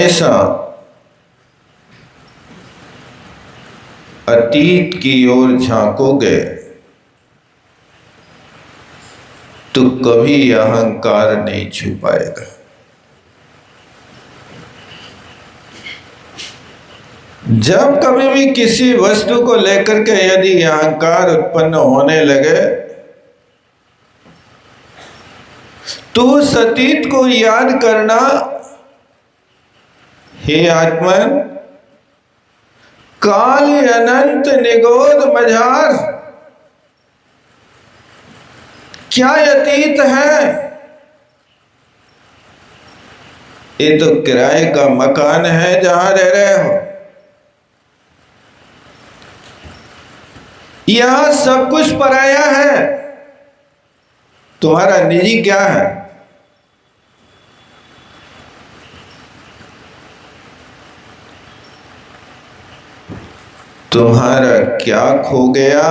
हमेशा अतीत की ओर झांकोगे तो कभी अहंकार नहीं छुपाएगा। जब कभी भी किसी वस्तु को लेकर के यदि अहंकार उत्पन्न होने लगे तो उस अतीत को याद करना, हे आत्मन, काल अनंत निगोद मझार, क्या अतीत है? ये तो किराए का मकान है जहां रह रहे हो। यहां सब कुछ पराया है, तुम्हारा निजी क्या है? तुम्हारा क्या खो गया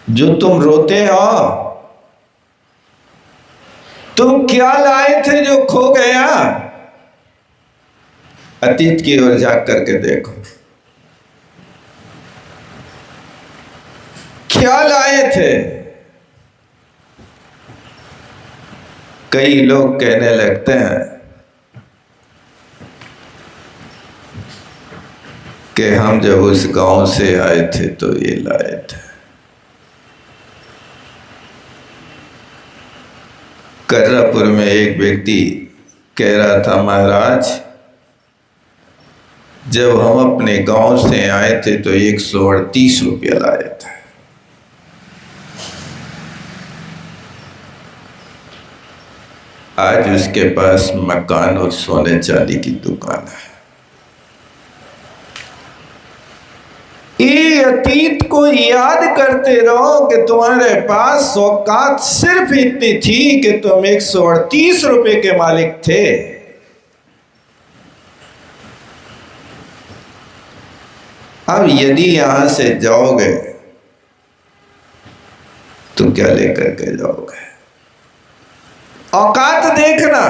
जो तुम रोते हो? तुम क्या लाए थे जो खो गया? अतीत की ओर जाग करके देखो, क्या लाए थे? कई लोग कहने लगते हैं कि हम जब उस गांव से आए थे तो ये लाए थे। कर्रापुर में एक व्यक्ति कह रहा था, महाराज, जब हम अपने गांव से आए थे तो 138 रुपया लाए थे। आज उसके पास मकान और सोने चांदी की दुकान है। ये अतीत को याद करते रहो कि तुम्हारे पास औकात सिर्फ इतनी थी कि तुम 138 रुपए के मालिक थे। अब यदि यहां से जाओगे तो क्या लेकर के जाओगे? औकात देखना।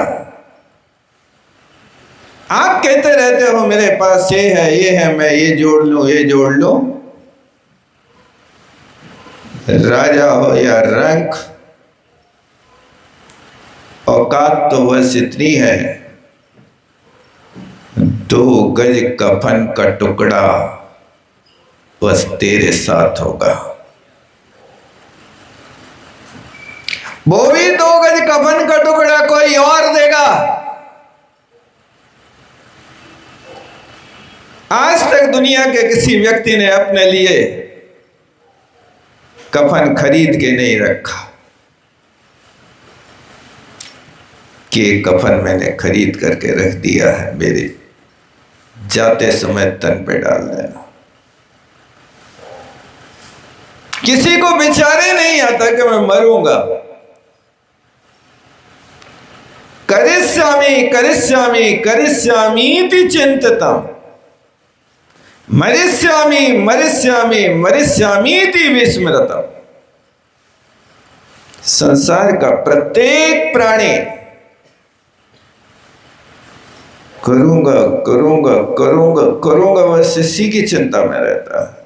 आप कहते रहते हो मेरे पास ये है, मैं ये जोड़ लूं, ये जोड़ लूं। राजा हो या रंक, औकात तो बस इतनी है, 2 गज कफन का टुकड़ा बस तेरे साथ होगा। वो भी 2 गज कफन का टुकड़ा कोई और देगा। आज तक दुनिया के किसी व्यक्ति ने अपने लिए कफन खरीद के नहीं रखा कि कफन मैंने खरीद करके रख दिया है, मेरे जाते समय तन पे डाल देना। किसी को विचारे नहीं आता कि मैं मरूंगा। करिष्यामि करिष्यामि करिष्यामीति चिंतितम्, मरिष्यामि मरिष्यामि मरिष्यामीति विस्मृतम्। संसार का प्रत्येक प्राणी करूंगा करूंगा करूंगा करूंगा बस इसी की चिंता में रहता है।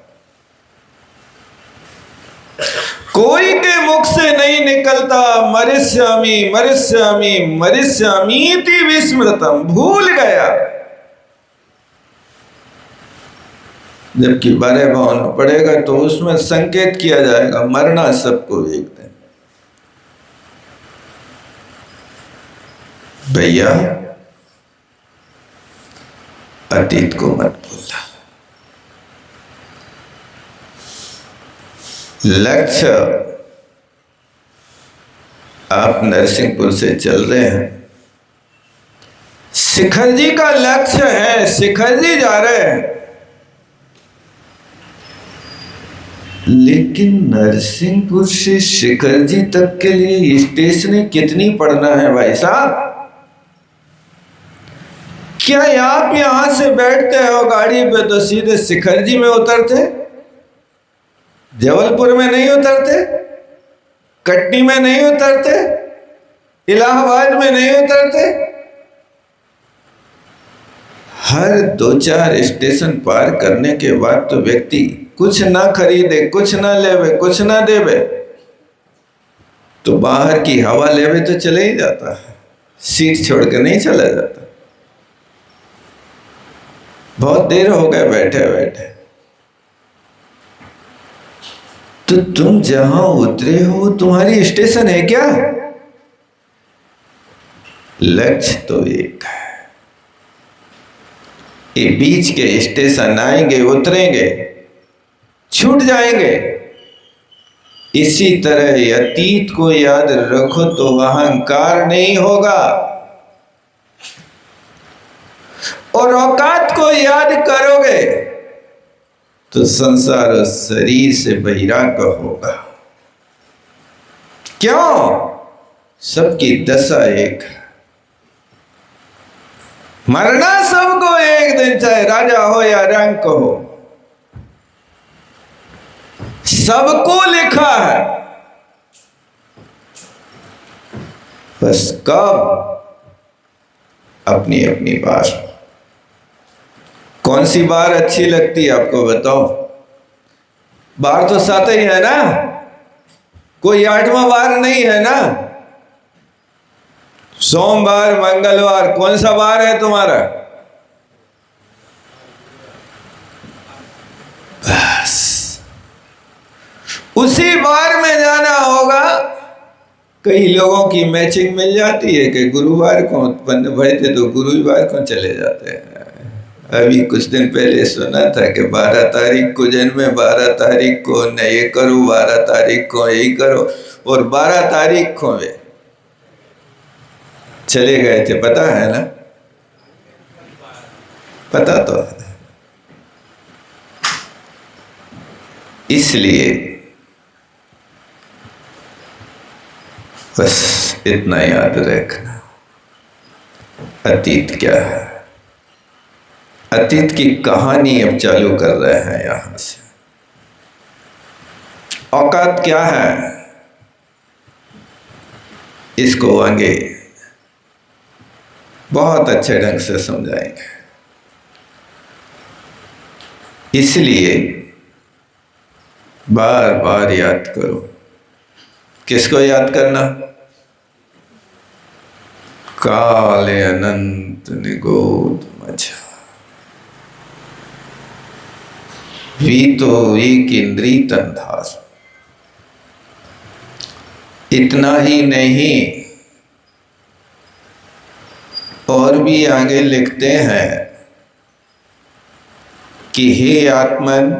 कोई के मुख से नहीं निकलता मरिष्यामि मरिष्यामि मरिष्यामीति विस्मृतम्, भूल गया। जबकि 12 भाव पड़ेगा तो उसमें संकेत किया जाएगा मरना सबको एक दिन। भैया अतीत को मत भूलना। लक्ष्य, आप नरसिंहपुर से चल रहे हैं, शिखर जी का लक्ष्य है, शिखर जी जा रहे हैं, लेकिन नरसिंहपुर से शिखर जी तक के लिए स्टेशन कितनी पड़ना है भाई साहब? क्या आप यहां से बैठते हो गाड़ी पे तो सीधे शिखर जी में उतरते? जबलपुर में नहीं उतरते, कटनी में नहीं उतरते, इलाहाबाद में नहीं उतरते, हर 2-4 स्टेशन पार करने के बाद तो व्यक्ति कुछ ना खरीदे, कुछ ना लेवे, कुछ ना देवे, तो बाहर की हवा लेवे तो चले ही जाता है, सीट छोड़ के नहीं चला जाता। बहुत देर हो गए बैठे बैठे, तो तुम जहां उतरे हो तुम्हारी स्टेशन है क्या? लक्ष्य तो एक है। ये बीच के स्टेशन आएंगे, उतरेंगे, छूट जाएंगे। इसी तरह अतीत को याद रखो तो अहंकार नहीं होगा, और औकात को याद करोगे तो संसार और शरीर से बहिराग होगा। क्यों? सबकी दशा एक है, मरना सबको एक दिन, चाहे राजा हो या रंक हो, सबको लिखा है। बस कब? अपनी अपनी बार। कौन सी बार अच्छी लगती है आपको बताओ? बार तो 7 ही है ना, कोई 8वां बार नहीं है ना। सोमवार, मंगलवार, कौन सा बार है तुम्हारा? बस उसी बार में जाना होगा। कई लोगों की मैचिंग मिल जाती है कि गुरुवार को उत्पन्न भरे थे तो गुरुवार को चले जाते हैं। अभी कुछ दिन पहले सुना था कि 12 तारीख को जन्म है, 12 तारीख को न ये करो, 12 तारीख को यही करो, और 12 तारीख को वे चले गए थे। पता है ना? पता तो है। इसलिए बस इतना याद रखना, अतीत क्या है। अतीत की कहानी अब चालू कर रहे हैं यहां से। औकात क्या है, इसको आगे बहुत अच्छे ढंग से समझाएंगे। इसलिए बार बार याद करो। किसको याद करना? काले अनंत निगोद मझा वी तो एक इंद्री तंधार। इतना ही नहीं, और भी आगे लिखते हैं कि हे आत्मन,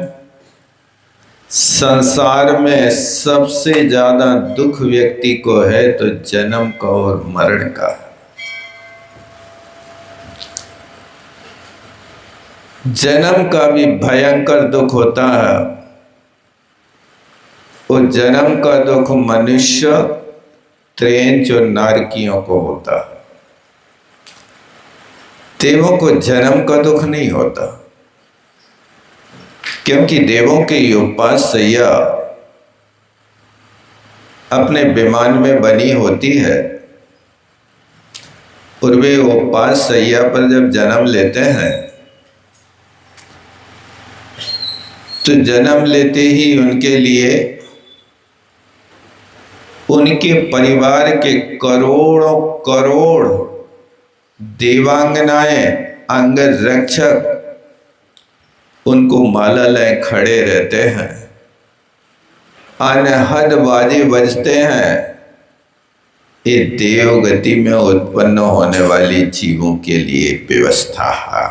संसार में सबसे ज्यादा दुख व्यक्ति को है तो जन्म का और मरण का। जन्म का भी भयंकर दुख होता है। वो जन्म का दुख मनुष्य, त्रेंच और नारकियों को होता है। देवों को जन्म का दुख नहीं होता, क्योंकि देवों के उपासैया अपने विमान में बनी होती है, और वे उपासैया पर जब जन्म लेते हैं तो जन्म लेते ही उनके लिए उनके परिवार के करोड़ों करोड़ देवांगनाएं, अंगरक्षक उनको माला लाए खड़े रहते हैं। अनहद बाजे बजते हैं। ये देवगति में उत्पन्न होने वाली जीवों के लिए व्यवस्था है।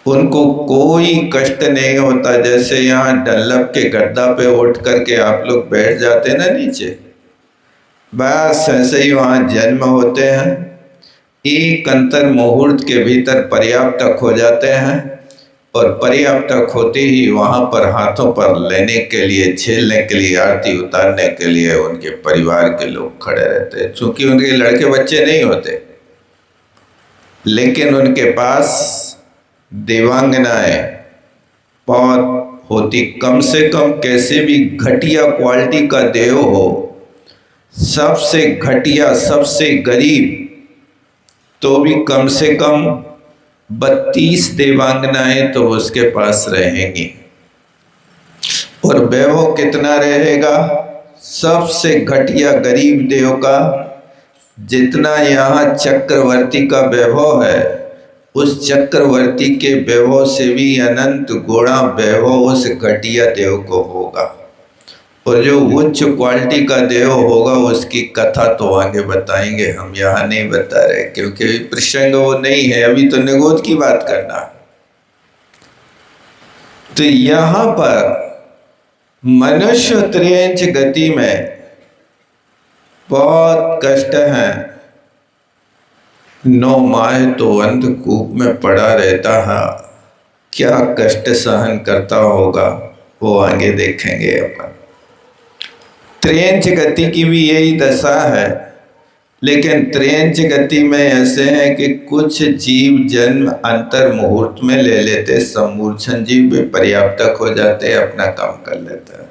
उनको कोई कष्ट नहीं होता। जैसे यहाँ डल्लभ के गड्ढा पे उठ करके आप लोग बैठ जाते ना नीचे, बस ऐसे ही वहाँ जन्म होते हैं। एक अंतर मुहूर्त के भीतर पर्याप्तक हो जाते हैं, और पर्याप्तक होते ही वहाँ पर हाथों पर लेने के लिए, झेलने के लिए, आरती उतारने के लिए उनके परिवार के लोग खड़े रहते हैं। चूंकि उनके लड़के बच्चे नहीं होते, लेकिन उनके पास देवांगनाएं बहुत होती। कम से कम कैसे भी घटिया क्वालिटी का देव हो, सबसे घटिया, सबसे गरीब, तो भी कम से कम 32 देवांगनाएं तो उसके पास रहेंगी। और वैभव कितना रहेगा? सबसे घटिया गरीब देव का जितना यहाँ चक्रवर्ती का वैभव है, उस चक्रवर्ती के वैभव से भी अनंत गुणा वैभव उस घटिया देव को होगा। और जो उच्च क्वालिटी का देव होगा उसकी कथा तो आगे बताएंगे, हम यहाँ नहीं बता रहे क्योंकि प्रसंग वो नहीं है, अभी तो निगोद की बात करना। तो यहाँ पर मनुष्य त्रियंच गति में बहुत कष्ट है। 9 माह तो अंधकूप में पड़ा रहता है, क्या कष्ट सहन करता होगा वो आगे देखेंगे अपन। त्रियंच गति की भी यही दशा है, लेकिन त्रियंच गति में ऐसे है कि कुछ जीव जन्म अंतर मुहूर्त में ले लेते, सम्मूर्छन जीव भी पर्याप्तक हो जाते, अपना काम कर लेते हैं।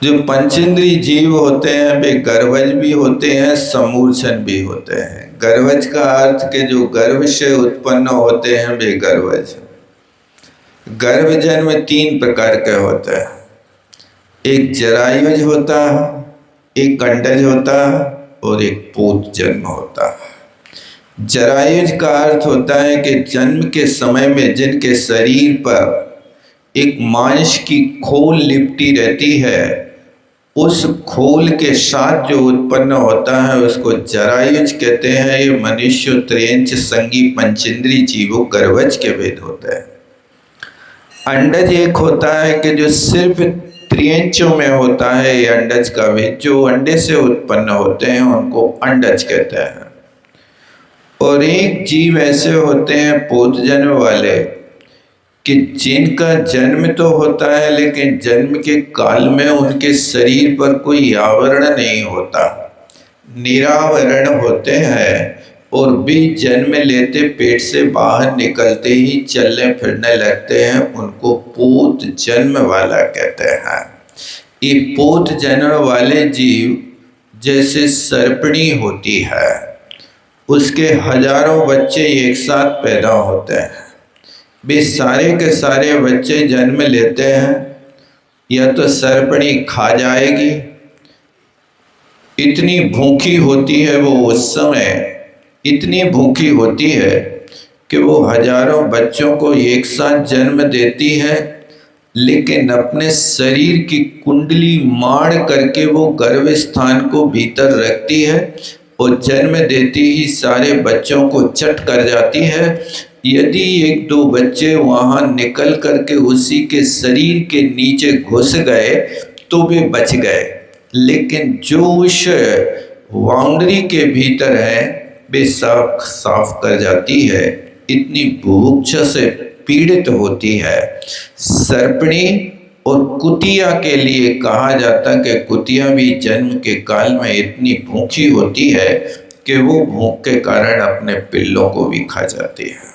जो पंचेंद्रीय जीव होते हैं वे गर्भज भी होते हैं, सम्मूर्छन भी होते हैं। गर्भज का अर्थ के जो गर्भ से उत्पन्न होते हैं वे गर्भज। गर्भ जन्म 3 प्रकार के होते हैं, एक जरायुज होता है, एक अंडज होता है और एक पूत जन्म होता है। जरायुज का अर्थ होता है कि जन्म के समय में जिनके शरीर पर एक मांस की खोल लिपटी रहती है, उस खोल के साथ जो उत्पन्न होता है उसको जरायुज कहते हैं। ये मनुष्य त्रियंच संगी पंचेंद्रीय जीवों गर्भज के भेद होते हैं। अंडज एक होता है कि जो सिर्फ त्रियंचों में होता है, ये अंडज का भेद, जो अंडे से उत्पन्न होते हैं उनको अंडज कहते हैं। और एक जीव ऐसे होते हैं पोत जन्म वाले कि जिनका जन्म तो होता है लेकिन जन्म के काल में उनके शरीर पर कोई आवरण नहीं होता, निरावरण होते हैं। और भी जन्म लेते पेट से बाहर निकलते ही चलने फिरने लगते हैं, उनको पोत जन्म वाला कहते हैं। ये पोत जन्म वाले जीव जैसे सर्पणी होती है, उसके हजारों बच्चे एक साथ पैदा होते हैं। वे सारे के सारे बच्चे जन्म लेते हैं, या तो सर्पणी खा जाएगी, इतनी भूखी होती है वो, उस समय इतनी भूखी होती है कि वो हजारों बच्चों को एक साथ जन्म देती है, लेकिन अपने शरीर की कुंडली मार करके वो गर्भ स्थान को भीतर रखती है और जन्म देती ही सारे बच्चों को चट कर जाती है। यदि 1-2 बच्चे वहाँ निकल करके उसी के शरीर के नीचे घुस गए तो वे बच गए, लेकिन जो उस बाउंड्री के भीतर है वे साफ कर जाती है। इतनी बुभुक्षा से पीड़ित होती है। सर्पणी और कुतिया के लिए कहा जाता कि कुतिया भी जन्म के काल में इतनी भूखी होती है कि वो भूख के कारण अपने पिल्लों को भी खा जाती है।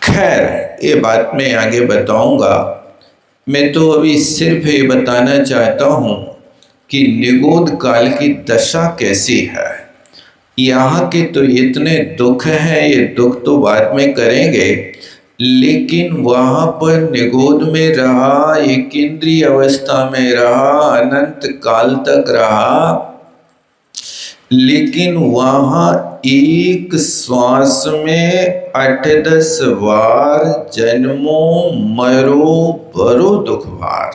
खैर, ये बात मैं आगे बताऊंगा। मैं तो अभी सिर्फ ये बताना चाहता हूँ कि निगोद काल की दशा कैसी है। यहाँ के तो इतने दुख हैं, ये दुख तो बाद में करेंगे, लेकिन वहाँ पर निगोद में रहा, एक इंद्रिय अवस्था में रहा, अनंत काल तक रहा, लेकिन वहाँ एक श्वास में 8-10 बार जन्मो मरो भरो दुख भार।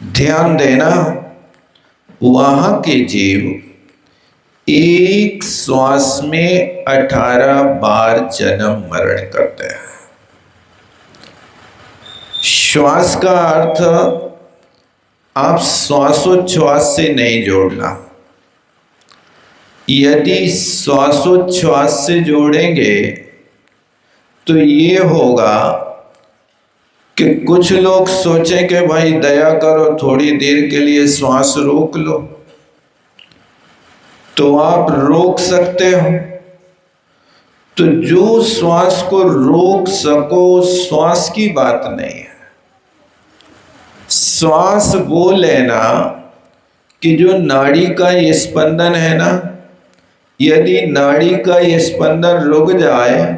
ध्यान देना, वहाँ के जीव एक श्वास में 18 बार जन्म मरण करते हैं। श्वास का अर्थ आप श्वासोच्छ्वास से नहीं जोड़ना। यदि श्वासोच्छ्वास से जोड़ेंगे तो ये होगा कि कुछ लोग सोचें कि भाई दया करो थोड़ी देर के लिए श्वास रोक लो, तो आप रोक सकते हो। तो जो श्वास को रोक सको, श्वास की बात नहीं है। श्वास वो लेना कि जो नाड़ी का ये स्पंदन है ना, यदि नाड़ी का ये स्पंदन रुक जाए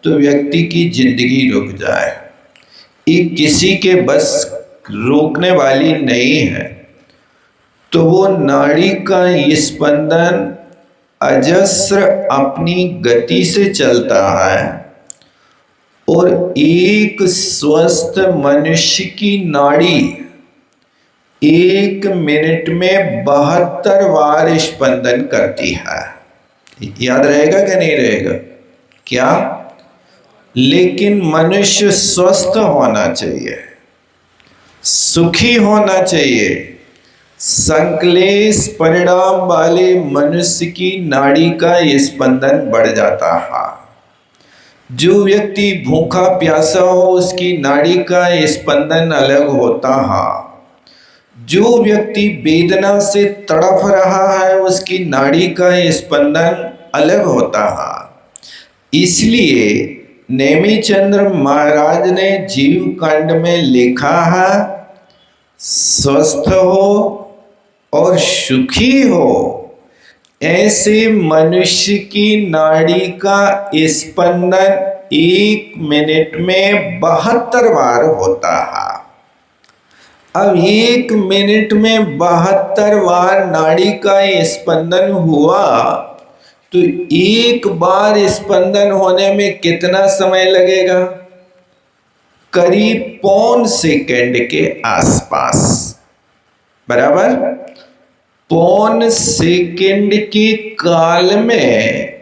तो व्यक्ति की जिंदगी रुक जाए। ये किसी के बस रोकने वाली नहीं है। तो वो नाड़ी का ये स्पंदन अजस्र अपनी गति से चलता है और एक स्वस्थ मनुष्य की नाड़ी 1 मिनट में 72 बार स्पंदन करती है। याद रहेगा कि नहीं रहेगा? क्या? लेकिन मनुष्य स्वस्थ होना चाहिए, सुखी होना चाहिए। संक्लेश परिणाम वाले मनुष्य की नाड़ी का स्पंदन बढ़ जाता है। जो व्यक्ति भूखा प्यासा हो उसकी नाड़ी का स्पंदन अलग होता है। जो व्यक्ति वेदना से तड़प रहा है उसकी नाड़ी का स्पंदन अलग होता है। इसलिए नेमिचंद्र महाराज ने जीव कांड में लिखा है, स्वस्थ हो और सुखी हो ऐसे मनुष्य की नाड़ी का स्पंदन 1 मिनट में 72 बार होता है। अब 1 मिनट में 72 बार नाड़ी का स्पंदन हुआ तो एक बार स्पंदन होने में कितना समय लगेगा? करीब पौन सेकंड के आसपास, बराबर। पौन सेकंड के काल में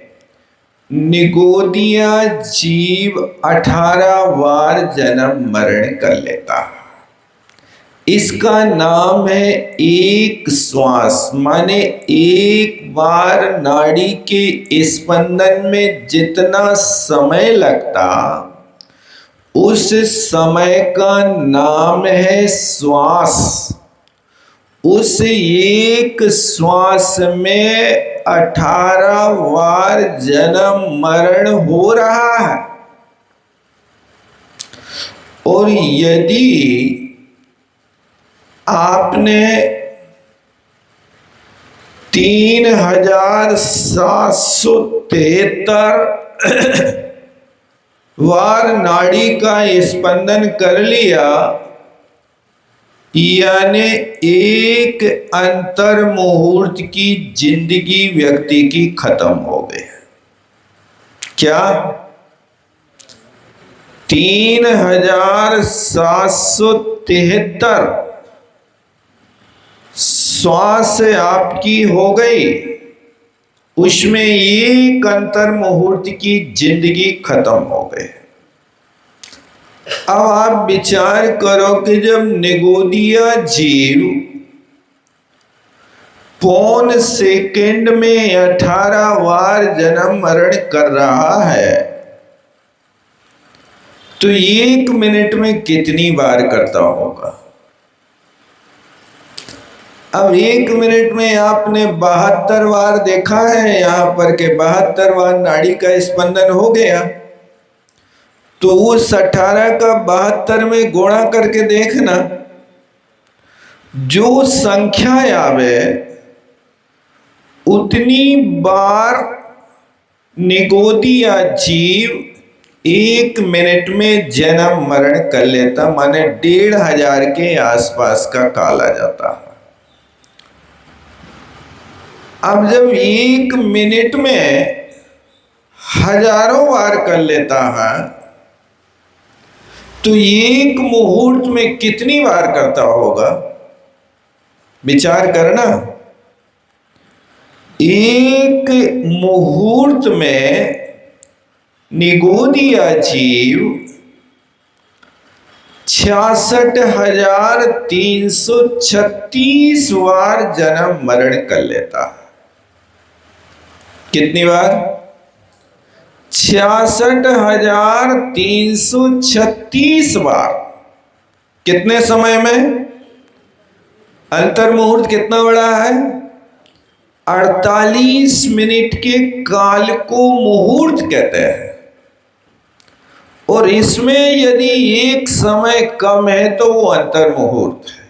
निगोदिया जीव 18 बार जन्म मरण कर लेता है। इसका नाम है एक श्वास। माने एक बार नाड़ी के स्पंदन में जितना समय लगता उस समय का नाम है श्वास। उस एक श्वास में 18 बार जन्म मरण हो रहा है। और यदि आपने 3773 बार नाड़ी का स्पंदन कर लिया, यानी एक अंतर मुहूर्त की जिंदगी व्यक्ति की खत्म हो गई। क्या? 3773 श्वास आपकी हो गई, उसमें एक अंतर मुहूर्त की जिंदगी खत्म हो गई। अब आप विचार करो कि जब निगोदिया जीव पौन सेकंड में 18 बार जन्म मरण कर रहा है तो 1 मिनट में कितनी बार करता होगा? अब 1 मिनट में आपने 72 बार देखा है यहां पर के 72 बार नाड़ी का स्पंदन हो गया, तो उस 18 का 72 में गुणा करके देखना, जो संख्या आवे उतनी बार निगोदिया जीव 1 मिनट में जन्म मरण कर लेता। माने 1500 के आसपास का काल आ जाता है। अब जब 1 मिनट में हजारों बार कर लेता है तो एक मुहूर्त में कितनी बार करता होगा? विचार करना। एक मुहूर्त में निगोदिया जीव 66,336 बार जन्म मरण कर लेता है। कितनी बार? 66,336 बार। कितने समय में? अंतर मुहूर्त कितना बड़ा है? 48 मिनट के काल को मुहूर्त कहते हैं। और इसमें यदि एक समय कम है तो वो अंतर मुहूर्त है।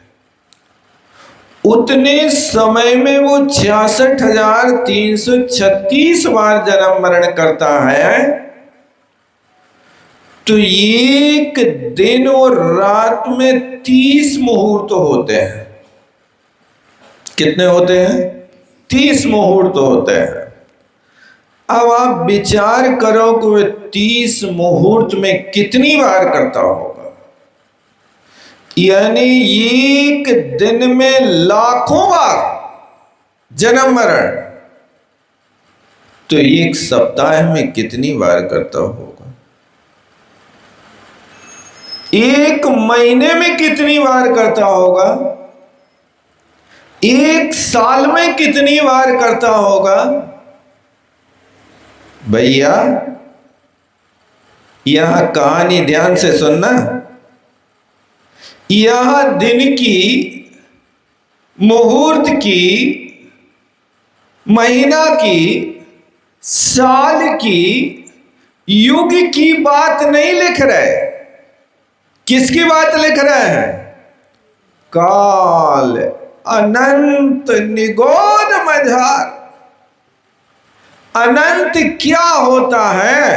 उतने समय में वो 66,336 बार जन्म मरण करता है। तो एक दिन और रात में 30 मुहूर्त होते हैं। कितने होते हैं? 30 मुहूर्त होते हैं। अब आप विचार करो कि वह 30 मुहूर्त में कितनी बार करता होगा। यानी एक दिन में लाखों बार जन्म मरण। तो एक सप्ताह में कितनी बार करता होगा? एक महीने में कितनी बार करता होगा? एक साल में कितनी बार करता होगा? भैया यहां कहानी ध्यान से सुनना। यह दिन की, मुहूर्त की, महीना की, साल की, युग की बात नहीं लिख रहे। किसकी बात लिख रहे हैं? काल अनंत निगोद मझार। अनंत क्या होता है?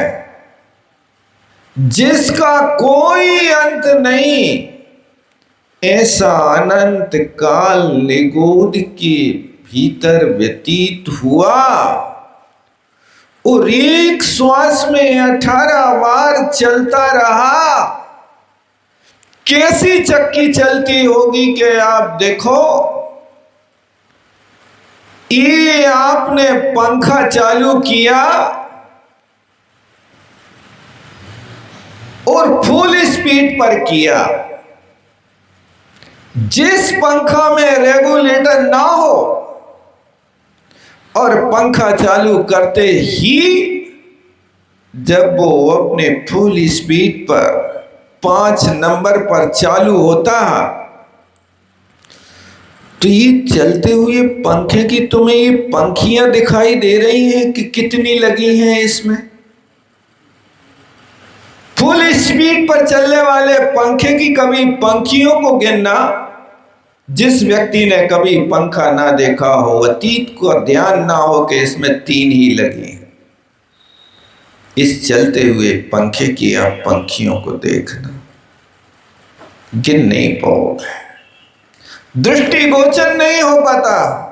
जिसका कोई अंत नहीं। ऐसा अनंत काल निगोद के भीतर व्यतीत हुआ और एक श्वास में 18 बार चलता रहा। कैसी चक्की चलती होगी कि आप देखो, ये आपने पंखा चालू किया और फुल स्पीड पर किया। जिस पंखा में रेगुलेटर ना हो और पंखा चालू करते ही जब वो अपने फुल स्पीड पर 5 नंबर पर चालू होता है, तो ये चलते हुए पंखे की तुम्हें ये पंखियां दिखाई दे रही हैं कि कितनी लगी हैं इसमें? फुल स्पीड पर चलने वाले पंखे की कभी पंखियों को गिनना। जिस व्यक्ति ने कभी पंखा ना देखा हो, अतीत को ध्यान ना हो कि इसमें 3 ही लगी हैं, इस चलते हुए पंखे की आप पंखियों को देखना, गिन नहीं पाओगे, दृष्टिगोचर नहीं हो पाता।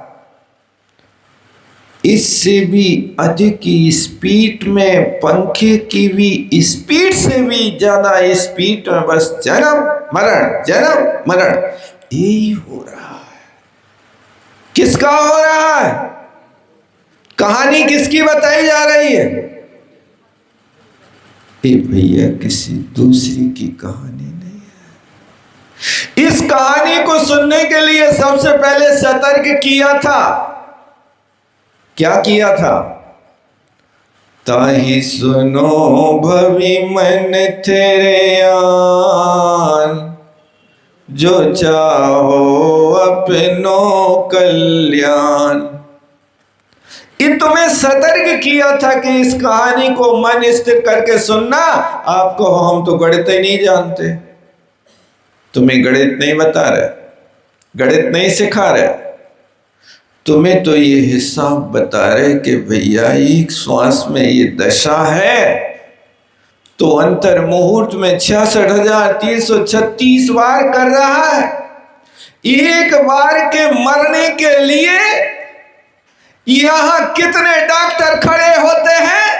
इससे भी अधिक स्पीड में, पंखे की भी स्पीड से भी ज्यादा स्पीड में बस जन्म मरण यही हो रहा है। किसका हो रहा है? कहानी किसकी बताई जा रही है? भैया किसी दूसरी की कहानी नहीं है। इस कहानी को सुनने के लिए सबसे पहले सतर्क किया था। क्या किया था? ताहि सुनो भवि मन तेरे आन, जो चाहो अपनो कल्याण। ये तुम्हें सतर्क किया था कि इस कहानी को मन स्थिर करके सुनना। आपको हम तो गणित ही नहीं जानते, तुम्हें गणित नहीं बता रहे, गणित नहीं सिखा रहे, तुम्हें तो ये हिसाब बता रहे कि भैया एक श्वास में ये दशा है तो अंतर मुहूर्त में 66,336 बार कर रहा है। एक बार के मरने के लिए यहां कितने डॉक्टर खड़े होते हैं,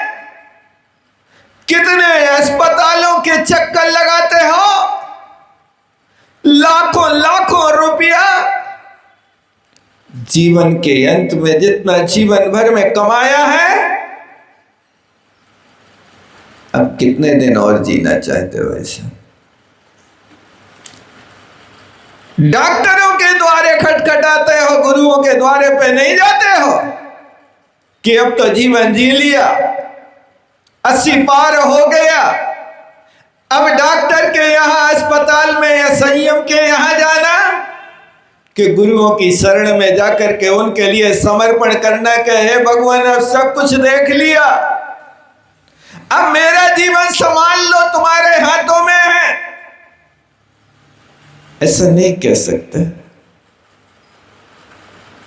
कितने अस्पतालों के चक्कर लगाते हो, लाखों लाखों रुपया जीवन के अंत में जितना जीवन भर में कमाया है, अब कितने दिन और जीना चाहते हो? ऐसा डॉक्टरों के द्वारे खटखटाते हो, गुरुओं के द्वारे पे नहीं जाते हो कि अब तो जीवन जी लिया, 80 पार हो गया, अब डॉक्टर के यहां, अस्पताल में या संयम के यहां जाना कि गुरुओं की शरण में जाकर के उनके लिए समर्पण करना कि हे भगवान अब सब कुछ देख लिया, अब मेरा जीवन संभाल लो, तुम्हारे हाथों में है। ऐसा नहीं कह सकते।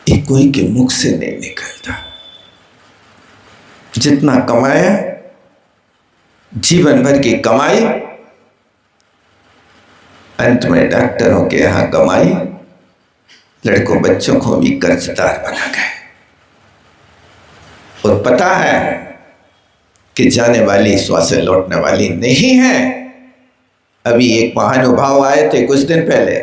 ये कोई के मुख से नहीं निकलता। जितना कमाया, जीवन भर की कमाई, अंत में डॉक्टरों के यहां कमाई, लड़कों बच्चों को भी कर्जदार बना गए। और पता है कि जाने वाली श्वास लौटने वाली नहीं है। अभी एक महानुभाव आए थे कुछ दिन पहले,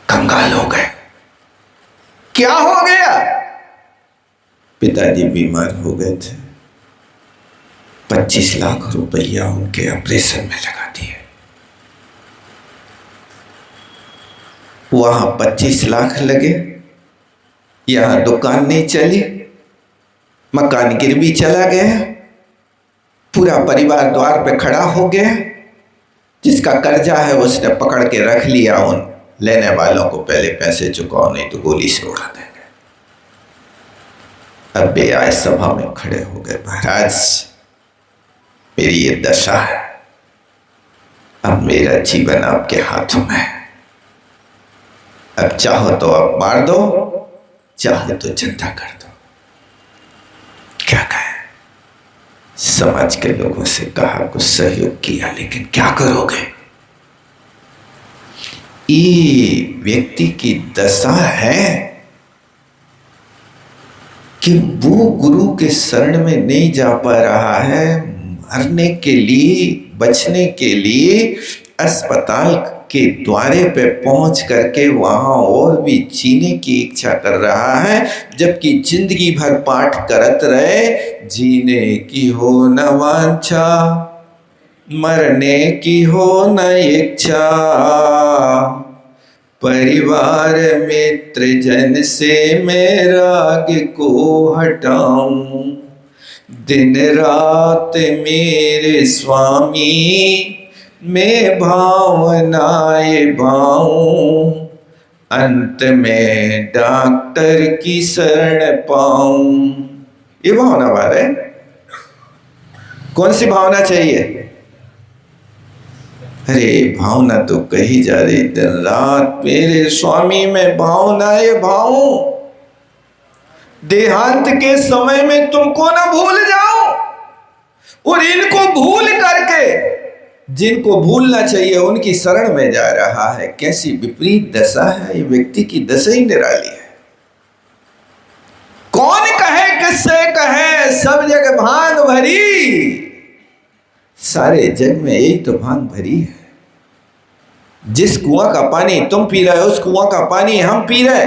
कंगाल हो गए। क्या हो गया? पिताजी बीमार हो गए थे, 25 लाख रुपया उनके ऑपरेशन में लगा दिए। वहां 25 लाख लगे, यहां दुकान नहीं चली, मकान गिरवी चला गया, पूरा परिवार द्वार पे खड़ा हो गया। जिसका कर्जा है उसने पकड़ के रख लिया, उन लेने वालों को पहले पैसे चुकाओ नहीं तो गोली से उड़ा देंगे। अब वे आए सभा में खड़े हो गए, महाराज मेरी ये दशा है, अब मेरा जीवन आपके हाथों में है। अब चाहो तो आप मार दो, चाहे तो जिंदा कर दो। क्या कहें? समाज के लोगों से कहा, कुछ सहयोग किया, लेकिन क्या करोगे? ये व्यक्ति की दशा है कि वो गुरु के शरण में नहीं जा पा रहा है। मरने के लिए, बचने के लिए अस्पताल के द्वारे पे पहुंच करके वहां और भी जीने की इच्छा कर रहा है, जबकि जिंदगी भर पाठ करत रहे, जीने की हो न वांछा, मरने की हो न इच्छा, परिवार मित्र जन से मैं राग को हटाऊं, दिन रात मेरे स्वामी मैं भावनाए भाऊं, अंत में डॉक्टर की शरण पाऊं। ये भावना बात है। कौन सी भावना चाहिए? अरे भावना तो कही जा रही, दिन रात मेरे स्वामी में भावनाए भाऊं, देहांत के समय में तुमको ना भूल जाऊं, और इनको भूल करके जिनको भूलना चाहिए उनकी शरण में जा रहा है। कैसी विपरीत दशा है, ये व्यक्ति की दशा ही निराली है। कौन कहे किससे कहे, सब जग भांग भरी, सारे जग में यही तो भांग भरी है। जिस कुआं का पानी तुम पी रहे हो, उस कुआं का पानी हम पी रहे,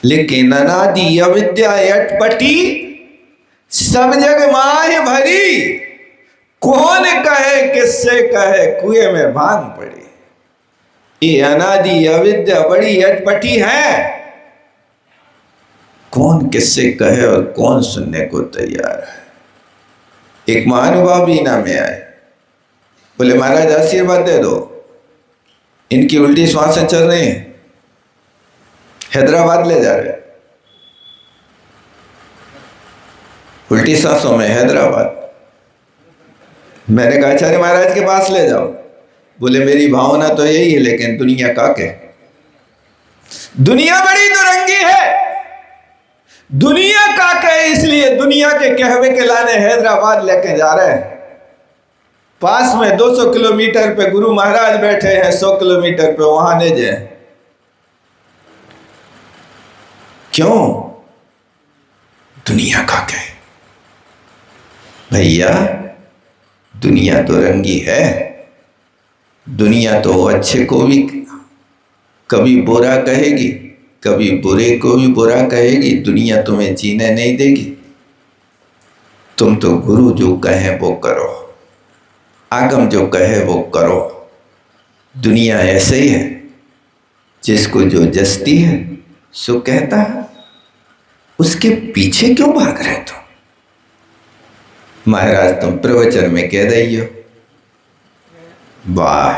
लेकिन अनादि अविद्या अटपटी सब जग माह भरी। कौन कहे किससे कहे, कुएं में भांग पड़ी। ये अनादि अविद्या बड़ी अटपटी है, कौन किससे कहे और कौन सुनने को तैयार है। एक महानुभाव बीना में आए, बोले महाराज आशीर्वाद दे दो, इनकी उल्टी श्वासें चल रही हैं, हैदराबाद ले जा रहे, उल्टी सांसों में हैदराबाद। मैंने कहा आचार्य महाराज के पास ले जाओ। बोले मेरी भावना तो यही है, लेकिन दुनिया का के, दुनिया बड़ी दुरंगी है, दुनिया का के, इसलिए दुनिया के कहवे के लाने हैदराबाद लेके जा रहे हैं। पास में 200 किलोमीटर पे गुरु महाराज बैठे हैं, 100 किलोमीटर पे वहां ले जाए। क्यों? दुनिया का के। भैया दुनिया तो रंगी है, दुनिया तो अच्छे को भी कभी बुरा कहेगी, कभी बुरे को भी बुरा कहेगी। दुनिया तुम्हें जीने नहीं देगी। तुम तो गुरु जो कहे वो करो, आगम जो कहे वो करो। दुनिया ऐसे ही है, जिसको जो जस्ती है सो कहता है, उसके पीछे क्यों भाग रहे तुम? महाराज तुम प्रवचन में कह रही हो, वाह,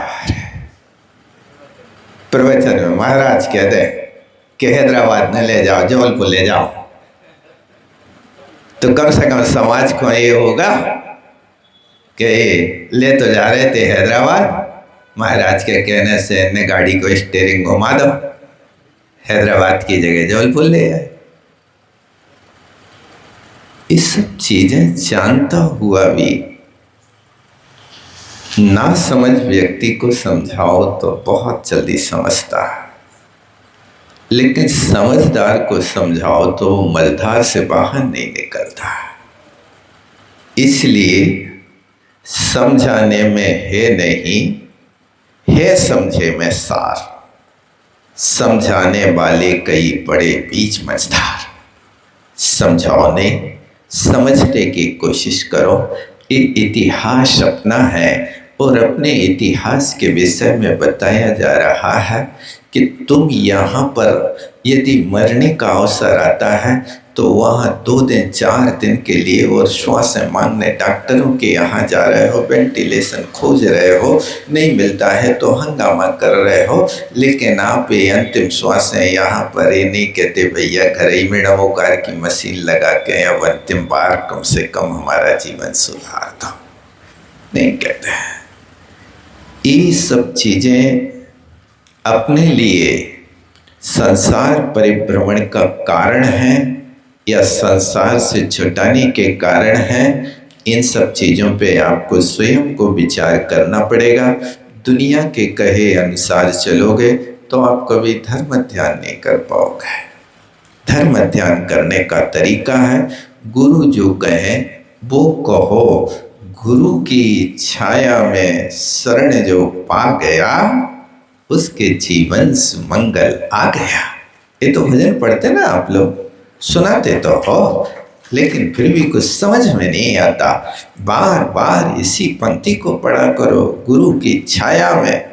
प्रवचन में महाराज कह दे कि हैदराबाद न ले जाओ, जबलपुर ले जाओ, तो कम से कम समाज को ये होगा कि ले तो जा रहे थे हैदराबाद, महाराज के कहने से ने गाड़ी को स्टीयरिंग घुमा दो, हैदराबाद की जगह जबलपुर ले आए। ये सब चीजें जानता हुआ भी ना समझ व्यक्ति को समझाओ तो बहुत जल्दी समझता है, लेकिन समझदार को समझाओ तो वो मझधार से बाहर नहीं निकलता। इसलिए समझाने में है नहीं, है समझे में सार। समझाने वाले कई बड़े बीच मझधार। समझाओ नहीं, समझने की कोशिश करो। ये इतिहास अपना है और अपने इतिहास के विषय में बताया जा रहा है कि तुम यहाँ पर यदि मरने का अवसर आता है तो वहाँ 2 दिन 4 दिन के लिए और श्वास मांगने डॉक्टरों के यहाँ जा रहे हो, वेंटिलेशन खोज रहे हो, नहीं मिलता है तो हंगामा कर रहे हो, लेकिन आप ये अंतिम श्वास है यहाँ पर ये नहीं कहते भैया घर ही में नमोकार की मशीन लगा के अब अंतिम बार कम से कम हमारा जीवन सुधार दो, नहीं कहते हैं। ये सब चीज़ें अपने लिए संसार परिभ्रमण का कारण है या संसार से छुटाने के कारण है, इन सब चीज़ों पे आपको स्वयं को विचार करना पड़ेगा। दुनिया के कहे अनुसार चलोगे तो आप कभी धर्म ध्यान नहीं कर पाओगे। धर्म ध्यान करने का तरीका है गुरु जो कहे वो कहो। गुरु की छाया में शरण जो पा गया उसके जीवन सुमंगल आ गया। ये तो भजन पढ़ते ना आप लोग, सुनाते तो हो, लेकिन फिर भी कुछ समझ में नहीं आता। बार बार इसी पंक्ति को पढ़ा करो। गुरु की छाया में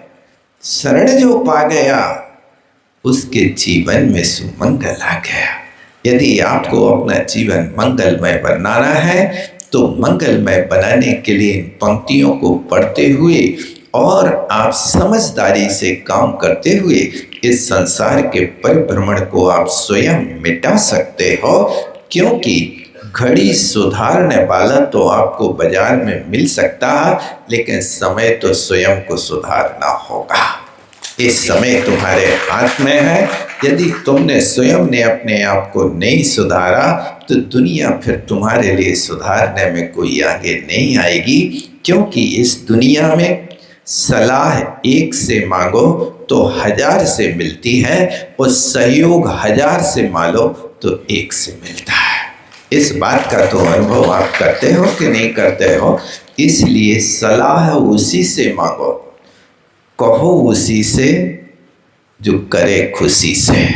शरण जो पा गया उसके जीवन में सुमंगल आ गया। यदि आपको अपना जीवन मंगलमय बनाना है तो मंगलमय बनाने के लिए इन पंक्तियों को पढ़ते हुए और आप समझदारी से काम करते हुए इस संसार के परिभ्रमण को आप स्वयं मिटा सकते हो, क्योंकि घड़ी सुधारने वाला तो आपको बाजार में मिल सकता है, लेकिन समय तो स्वयं को सुधारना होगा। इस समय तुम्हारे हाथ में है। यदि तुमने स्वयं ने अपने आप को नहीं सुधारा तो दुनिया फिर तुम्हारे लिए सुधारने में कोई आगे नहीं आएगी, क्योंकि इस दुनिया में सलाह 1 से मांगो तो 1000 से मिलती है और सहयोग 1000 से मांगो तो 1 से मिलता है। इस बात का तो अनुभव आप करते हो कि नहीं करते हो? इसलिए सलाह उसी से मांगो, कहो उसी से जो करे खुशी से।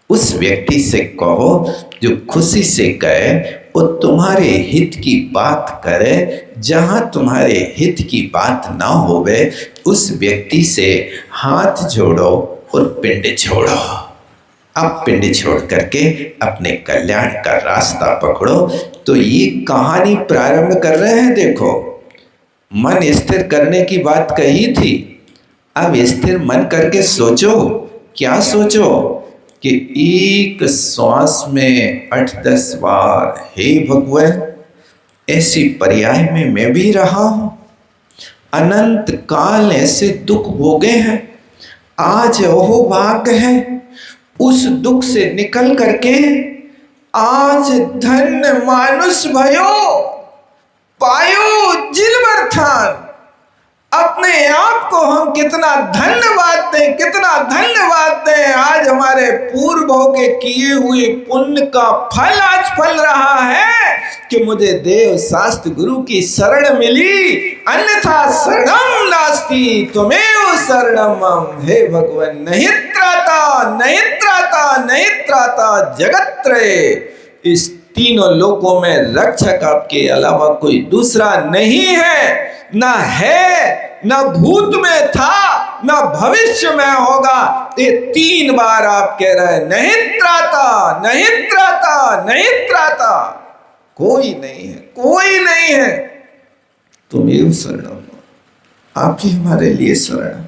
उस व्यक्ति से कहो जो खुशी से कहे, वो तुम्हारे हित की बात करे। जहाँ तुम्हारे हित की बात ना होवे उस व्यक्ति से हाथ जोड़ो और पिंड छोड़ो। अब पिंड छोड़ करके अपने कल्याण का रास्ता पकड़ो। तो ये कहानी प्रारंभ कर रहे हैं। देखो, मन स्थिर करने की बात कही थी। अब स्थिर मन करके सोचो। क्या सोचो कि एक श्वास में 8-10 बार हे भगवान, ऐसी पर्याय में मैं भी रहा हूं। अनंत काल ऐसे दुख भोगे हैं, आज ओहो भाग्य है उस दुख से निकल करके आज धन्य मानुष भयो पायो जिलवर थान। अपने आप को हम कितना धन्यवाद दें, कितना धन्यवाद दें। आज हमारे पूर्वों के किए हुए पुण्य का फल आज फल रहा है कि मुझे देव शास्त्र गुरु की शरण मिली, अन्यथा शरणम नास्ति त्वमेव शरणम मम। हे भगवान, नहीं त्राता नहीं त्राता नहीं त्राता जगत्त्रय। इस तीनों लोकों में रक्षक आपके अलावा कोई दूसरा नहीं है, ना है, ना भूत में था, ना भविष्य में होगा। ये 3 बार आप कह रहे हैं, नहीं त्राता नहीं त्राता नहीं त्राता। कोई नहीं है, कोई नहीं है, तुम शरणम, आप ही हमारे लिए शरण।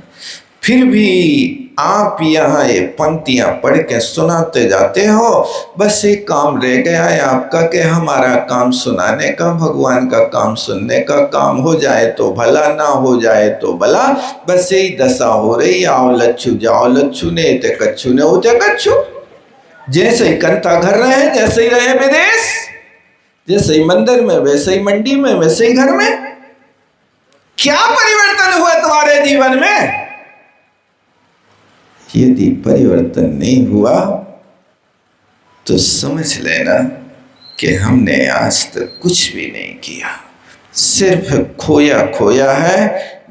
फिर भी आप यहाँ ये पंक्तियाँ पढ़ के सुनाते जाते हो, बस एक काम रह गया है आपका कि हमारा काम सुनाने का, भगवान का काम सुनने का काम हो जाए तो भला, ना हो जाए तो भला। बस यही दशा हो रही। आओ लच्छू जाओ लच्छू, ने ते कच्छू ने होते कच्छू। जैसे ही कंता घर रहे जैसे ही रहे विदेश, जैसे ही मंदिर में वैसे ही मंडी में वैसे ही घर में। क्या परिवर्तन हुआ तुम्हारे जीवन में? यदि परिवर्तन नहीं हुआ तो समझ लेना कि हमने आज तक कुछ भी नहीं किया, सिर्फ खोया खोया है,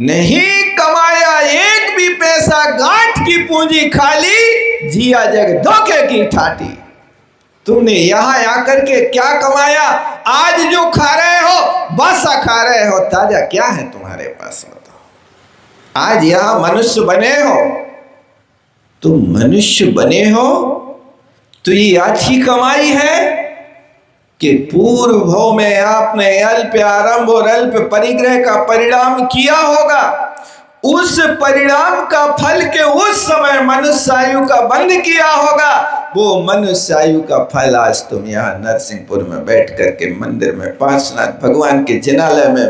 नहीं कमाया एक भी पैसा। गांठ की पूंजी खाली, जिया जग धोखे की ठाठी। तुमने यहाँ आकर के क्या कमाया? आज जो खा रहे हो बासा खा रहे हो, ताजा क्या है तुम्हारे पास बताओ? आज यहाँ मनुष्य बने हो, तुम मनुष्य बने हो तो ये आज की कमाई है कि पूर्व भव में आपने अल्प आरंभ और अल्प परिग्रह का परिणाम किया होगा। उस परिणाम का फल के उस समय मनुष्य आयु का बंद किया होगा। वो मनुष्य आयु का फल आज तुम यहाँ नरसिंहपुर में बैठ करके मंदिर में पार्श्वनाथ भगवान के जिनालय में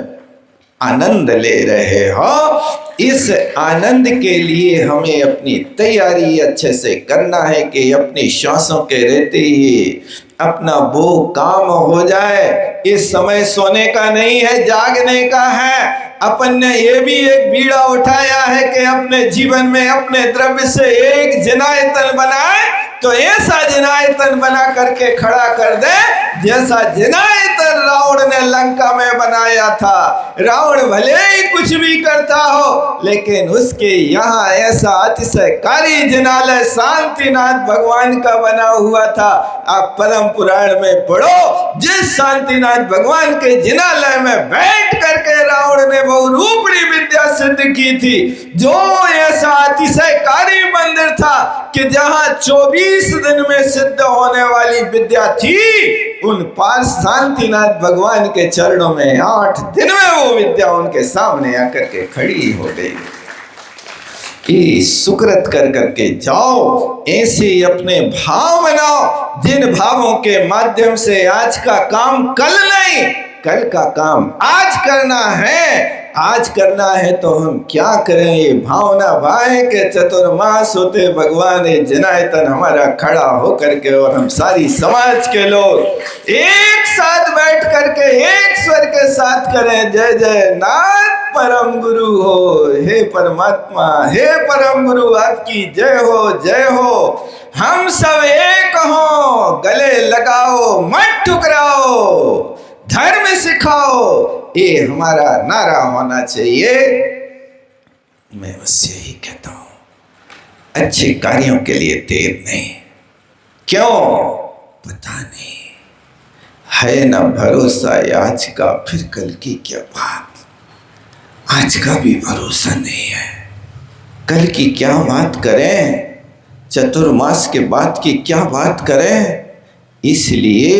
आनंद ले रहे हो। इस आनंद के लिए हमें अपनी तैयारी अच्छे से करना है कि अपनी श्वासों के रहते ही अपना वो काम हो जाए। इस समय सोने का नहीं है, जागने का है। अपन ने ये भी एक बीड़ा उठाया है कि अपने जीवन में अपने द्रव्य से एक जिनायतन बनाए, तो ऐसा जिनायतन बना करके खड़ा कर दे जैसा जिनायतन रावण ने लंका में बनाया था। रावण भले ही कुछ भी करता हो, लेकिन उसके यहाँ ऐसा अतिशयकारी जिनालय शांतिनाथ भगवान का बना हुआ था। आप परम पुराण में पढ़ो, जिस शांतिनाथ भगवान के जिनालय में बैठ करके रावण ने बहुरूपणी विद्या सिद्ध की थी, जो ऐसा अतिशयकारी मंदिर था कि जहाँ 24 दिन में सिद्ध होने वाली विद्या थी, उन पास शांतिनाथ भगवान के चरणों में 8 दिन में वो विद्या उनके सामने आकर के खड़ी हो गई। कि सुकृत कर करके जाओ, ऐसे ही अपने भाव बनाओ, जिन भावों के माध्यम से आज का काम कल नहीं, कल का काम आज करना है। आज करना है तो हम क्या करें? ये भावना भाई के चतुर्मास होते भगवान जिनायतन हमारा खड़ा हो करके, और हम सारी समाज के लोग एक साथ बैठ करके एक स्वर के साथ करें, जय जय नाथ परम गुरु हो। हे परमात्मा, हे परम गुरु, आपकी जय हो, जय हो। हम सब एक हो, गले लगाओ मत ठुकराओ, धर्म सिखाओ, ये हमारा नारा होना चाहिए। मैं बस यही कहता हूं, अच्छे कार्यों के लिए देर नहीं। क्यों? पता नहीं है ना भरोसा आज का, फिर कल की क्या बात। आज का भी भरोसा नहीं है, कल की क्या बात करें, चतुर्मास के बाद की क्या बात करें। इसलिए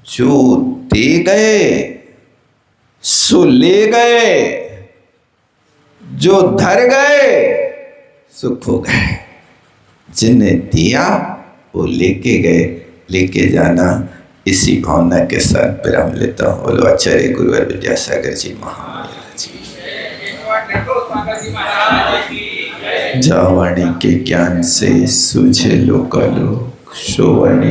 जो दे गए सो ले गए, जो धर गए सो खो गए। जिन्हें दिया वो लेके गए, लेके जाना। इसी भावना के साथ विराम लेता हूँ। बोलो आचार्य गुरुवर विद्यासागर जी महाराज जी। जावाणी के ज्ञान से सूझे लोकालोक, शोवाणी